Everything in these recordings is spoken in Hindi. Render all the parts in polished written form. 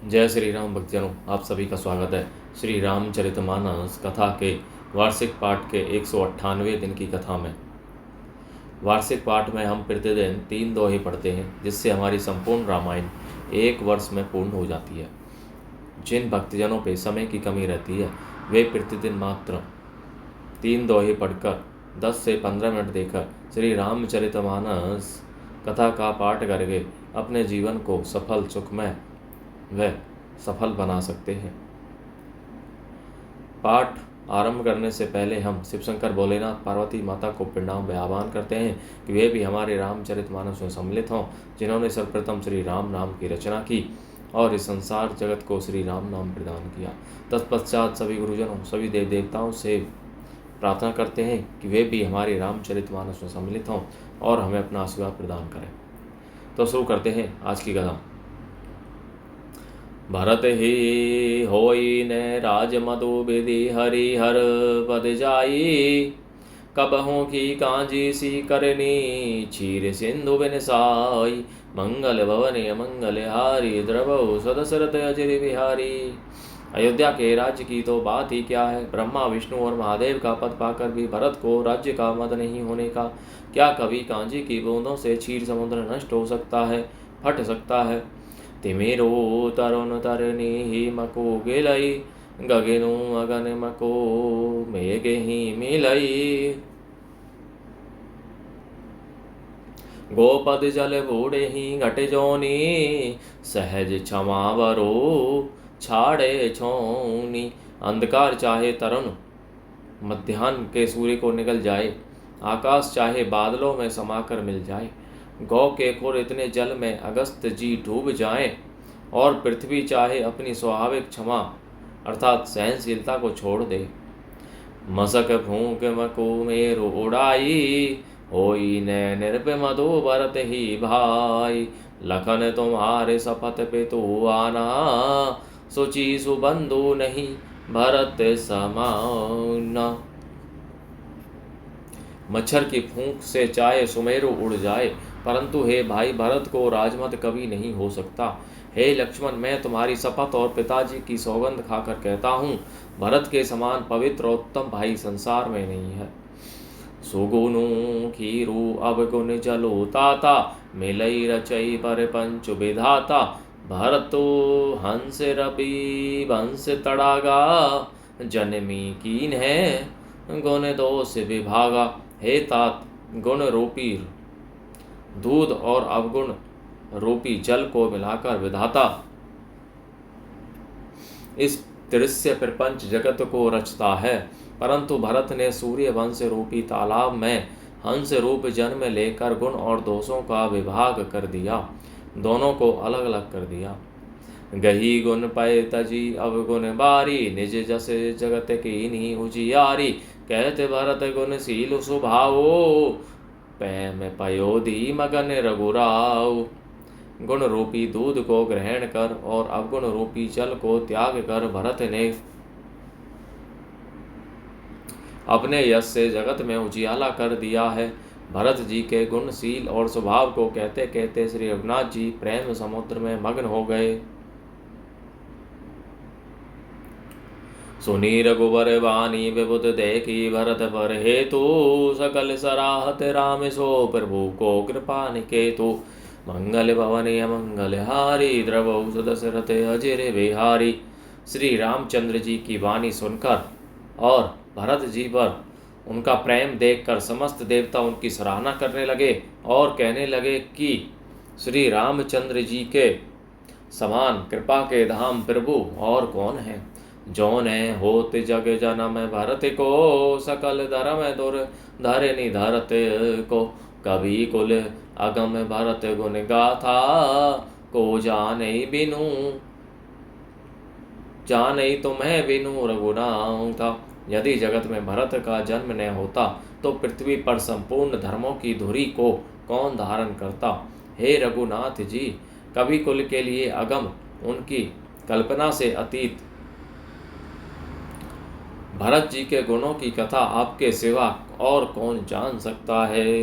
जय श्री राम भक्तजनों, आप सभी का स्वागत है श्री रामचरितमानस कथा के वार्षिक पाठ के 198वें दिन की कथा में। वार्षिक पाठ में हम प्रतिदिन 3 दोहे पढ़ते हैं, जिससे हमारी संपूर्ण रामायण 1 वर्ष में पूर्ण हो जाती है। जिन भक्तजनों पे समय की कमी रहती है, वे प्रतिदिन मात्र 3 दोहे पढ़कर 10 से 15 मिनट देकर श्री रामचरितमानस कथा का पाठ करके अपने जीवन को सफल, सुखमय व सफल बना सकते हैं। पाठ आरंभ करने से पहले हम शिवशंकर भोलेनाथ पार्वती माता को प्रणाम व आह्वान करते हैं कि वे भी हमारे रामचरितमानस में सम्मिलित हों, जिन्होंने सर्वप्रथम श्री राम नाम की रचना की और इस संसार जगत को श्री राम नाम प्रदान किया। तत्पश्चात सभी गुरुजनों, सभी देव देवताओं से प्रार्थना करते हैं कि वे भी हमारे रामचरितमानस में सम्मिलित हों और हमें अपना आशीर्वाद प्रदान करें। तो शुरू करते हैं आज की कथा। भरत ही होई ने राज मधु विधि हरिहर पद जाई, कबहों की कांजी सी करनी क्षीर सिंधु बिन साई, मंगल भवन मंगल हारी द्रवहु सदशरथ अजर बिहारी। अयोध्या के राज्य की तो बात ही क्या है, ब्रह्मा विष्णु और महादेव का पद पाकर भी भरत को राज्य का मद नहीं होने का। क्या कभी कांजी की बूंदों से क्षीर समुद्र नष्ट हो सकता है, फट सकता है। तिमिरो तरुण तरनी ही मको गिलई, गगनु अगन मको मेघ ही मिलई। गोपद जल बूढ़े ही घट जोनी, सहज क्षमावरो छाड़े छोनी। अंधकार चाहे तरुण मध्याह्न के सूर्य को निकल जाए, आकाश चाहे बादलों में समाकर मिल जाए, गौ के खुर इतने जल में अगस्त जी डूब जाएं, और पृथ्वी चाहे अपनी स्वाभाविक क्षमा अर्थात सहनशीलता को छोड़ दे। मसक फूंक मको मेरु उड़ाई, होई ने निरप मधु भरत ही भाई। लखन तुम्हारे शपथ पे तो आना, सोची सुबंधु नहीं भरत समाना। मच्छर की फूंक से चाहे सुमेरु उड़ जाए, परंतु हे भाई भरत को राजमत कभी नहीं हो सकता। हे लक्ष्मण, मैं तुम्हारी शपथ और पिताजी की सौगंध खाकर कहता हूँ, भरत के समान पवित्र और उत्तम भाई संसार में नहीं है। सुगुनु खीरु अवगुण जलो ताता, मिलई रचई पर पंच विधाता। भरतो हंस रवि वंश तड़ागा, जन्मी कीन है गुण दोष विभागा। हे तात, गुण रूपी दूध और अवगुण रूपी जल को मिलाकर विधाता इस दृश्य प्रपंच जगत को रचता है, परंतु भरत ने सूर्य वंश रूपी तालाब में हंस रूप जन्म लेकर गुण और दोषों का विभाग कर दिया, दोनों को अलग अलग कर दिया। गही गुण पय तजी अवगुण बारी, निज जस जगत की नी उजियारी। कहते भरत गुणशील स्वभावो, पैम पयोधी मगन रघुराव। गुण रूपी दूध को ग्रहण कर और अवगुण रूपी जल को त्याग कर भरत ने अपने यश से जगत में उजियाला कर दिया है। भरत जी के गुणशील और स्वभाव को कहते कहते श्री रघुनाथ जी प्रेम समुद्र में मग्न हो गए। सुनी रघुवर वाणी विबुध देखी, भरत पर हेतु सकल सराहत राम सो प्रभु को कृपा निकेतु। मंगल भवन मंगल हारी, द्रवहु सदशरथ अजर बिहारी। श्री रामचंद्र जी की वाणी सुनकर और भरत जी पर उनका प्रेम देखकर समस्त देवता उनकी सराहना करने लगे और कहने लगे कि श्री रामचंद्र जी के समान कृपा के धाम प्रभु और कौन है। जौने होत जग जनम भरत को, सकल धर्म दुर धरनी धरत को। कवि कुल अगम भरत गुण गाथा, को जाने बिनु जाने तुम्हें बिनु रघुनाथ था। यदि जगत में भरत का जन्म न होता तो पृथ्वी पर संपूर्ण धर्मों की धुरी को कौन धारण करता। हे रघुनाथ जी, कवि कुल के लिए अगम, उनकी कल्पना से अतीत भरत जी के गुणों की कथा आपके सिवा और कौन जान सकता है।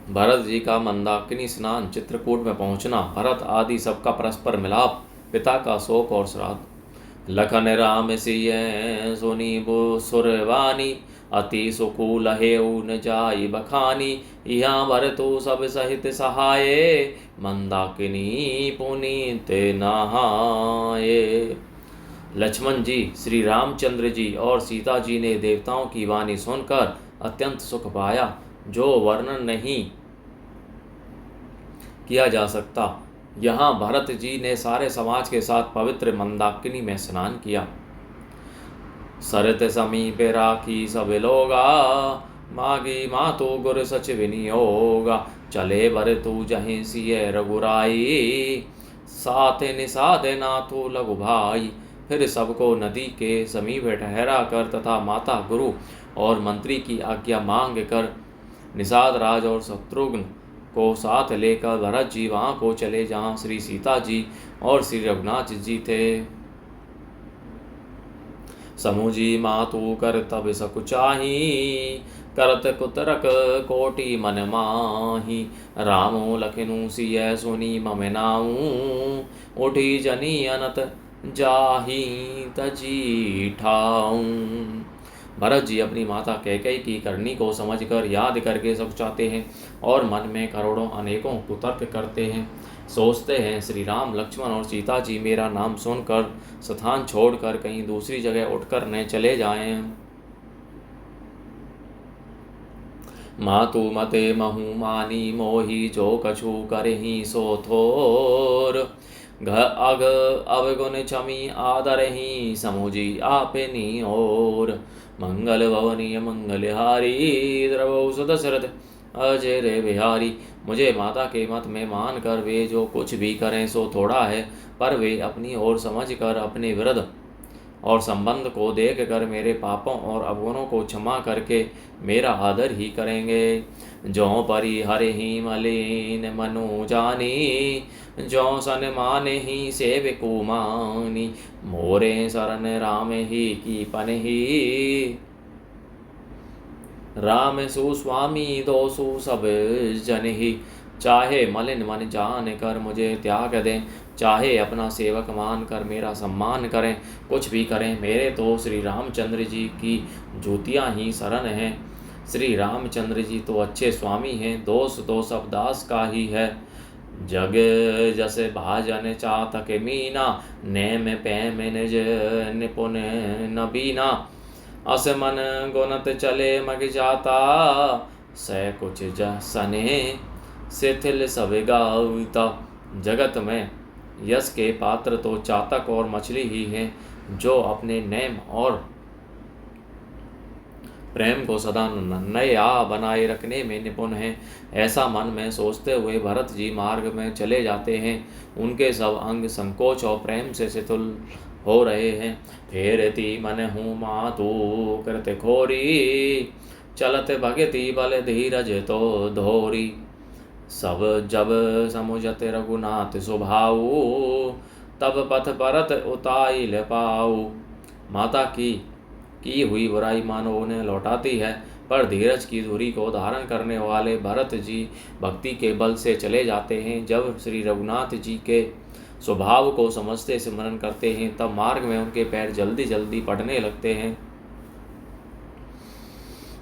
भरत जी का मंदाकिनी स्नान, चित्रकूट में पहुंचना, भरत आदि सबका परस्पर मिलाप, पिता का शोक और श्राद्ध। लखन राम सिय सुनी बो सुरवानी, अति सुकूल हेउ न जाई बखानी। यहाँ भरतु सब सहित सहाये, मंदाकिनी पुनीत नहाये। लक्ष्मण जी, श्री रामचंद्र जी और सीता जी ने देवताओं की वाणी सुनकर अत्यंत सुख पाया, जो वर्णन नहीं किया जा सकता। यहाँ भरत जी ने सारे समाज के साथ पवित्र मंदाकिनी में स्नान किया। सरत समीप राखी सब लोगा, मागी मातु गुर सच विनियोगा। चले भरतु जहीं सिय रघुराई, साथ निषाद नाथु लघु भाई। फिर सबको नदी के समीप ठहरा कर तथा माता गुरु और मंत्री की आज्ञा मांग कर निषाद राज और शत्रुघ्न को साथ लेकर भरत जी वहाँ को चले जहाँ श्री सीता जी और श्री रघुनाथ जी थे। समुझी मातु कर तब सकुचाही, करत कुतरक कोटि मन माही। रामो लखनु सिय सुनी मम नाऊ, उठी जनी अनत जाही तजी ठाऊं। भरत जी अपनी माता कैकेयी की करनी को समझकर याद करके सकुचाते हैं और मन में करोड़ों अनेकों कुतर्क करते हैं। सोचते हैं श्री राम, लक्ष्मण और सीता जी मेरा नाम सुनकर स्थान छोड़कर कहीं दूसरी जगह उठकर न चले जाएं। मातु मते महु मानी मोही, जो कछु करही सो थोर। अग अवगुण क्षमी आदरही, समुझी आपनी ओर। मंगल भवनीय मंगलहारी, द्रवौ सुदशरथ अजय रे बिहारी। मुझे माता के मत में मान कर वे जो कुछ भी करें सो थोड़ा है, पर वे अपनी ओर समझ कर अपने विरुद्ध और संबंध को देख कर मेरे पापों और अवगुणों को क्षमा करके मेरा आदर ही करेंगे। जो परि हरे ही मलिन मनु जानी, जो सन माने ही सेवकु मानी। मोरे शरण राम ही की पन ही, राम सुस्वामी दोसु सब जन ही। चाहे मलिन मन जान कर मुझे त्याग दें, चाहे अपना सेवक मान कर मेरा सम्मान करें, कुछ भी करें, मेरे तो श्री रामचंद्र जी की जूतियाँ ही शरण हैं। श्री रामचंद्र जी तो अच्छे स्वामी हैं, दोष तो सब दास का ही है। जग जस भाजन चातक मीना, नेम पैम निज निपुण नबीना। अस मन गुनत चले मग जाता, सै कुछ जसने शिथिल सब गाविता। जगत में यश के पात्र तो चातक और मछली ही हैं, जो अपने नेम और प्रेम को सदा नया बनाए रखने में निपुण हैं। ऐसा मन में सोचते हुए भरत जी मार्ग में चले जाते हैं। उनके सब अंग संकोच और प्रेम से शिथिल हो रहे हैं। फेरती मन हूँ मातु कृत खोरी, चलत भगति बल धीरज तो धोरी। सब जब समुझत रघुनाथ स्वभाऊ, तब पथ परत उताइल पाऊ। माता की हुई बुराई मानो उन्हें लौटाती है, पर धीरज की धुरी को धारण करने वाले भरत जी भक्ति के बल से चले जाते हैं। जब श्री रघुनाथ जी के स्वभाव को समझते सिमरन करते हैं, तब मार्ग में उनके पैर जल्दी जल्दी पड़ने लगते हैं।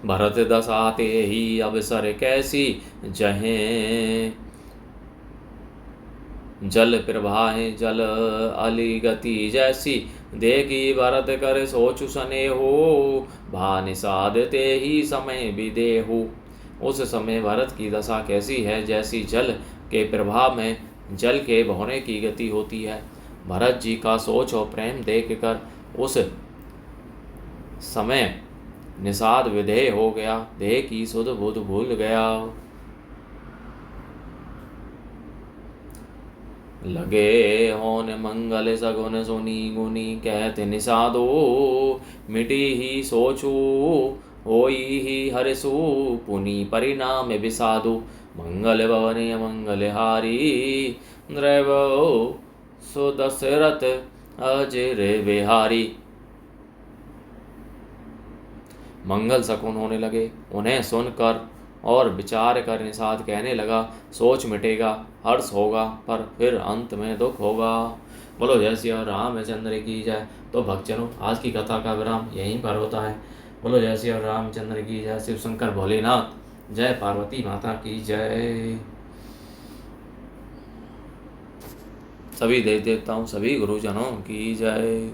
भरत दसाते ही अवसर कैसी, जहें जल प्रवाहें जल अली गति जैसी। देखी भरत कर सोचु सने हो, भा निषादते ही समय विदेहु। उस समय भरत की दशा कैसी है, जैसी जल के प्रवाह में जल के बहने की गति होती है। भरत जी का सोच और प्रेम देख कर उस समय निषाद विधेय हो गया, देह की सुध बुध भूल गया। लगे होन मंगल सगुन सुनी गुनी, कहते निषादो मिटी ही सोचू। होई ही हरसु पुनि परिणाम विषादु। मंगल भवने मंगल हारी, द्रवो सुदशरथ अजय बिहारी। मंगल शकुन होने लगे। उन्हें सुनकर और विचार करने साथ कहने लगा, सोच मिटेगा, हर्ष होगा, पर फिर अंत में दुख होगा। बोलो जय श्री रामचंद्र की जय। तो भक्तजनों, आज की कथा का विराम यहीं पर होता है। बोलो जय श्री रामचंद्र की जय। शिव शंकर भोलेनाथ, जय पार्वती माता की जय। सभी देव देवताओं, सभी गुरुजनों की जय।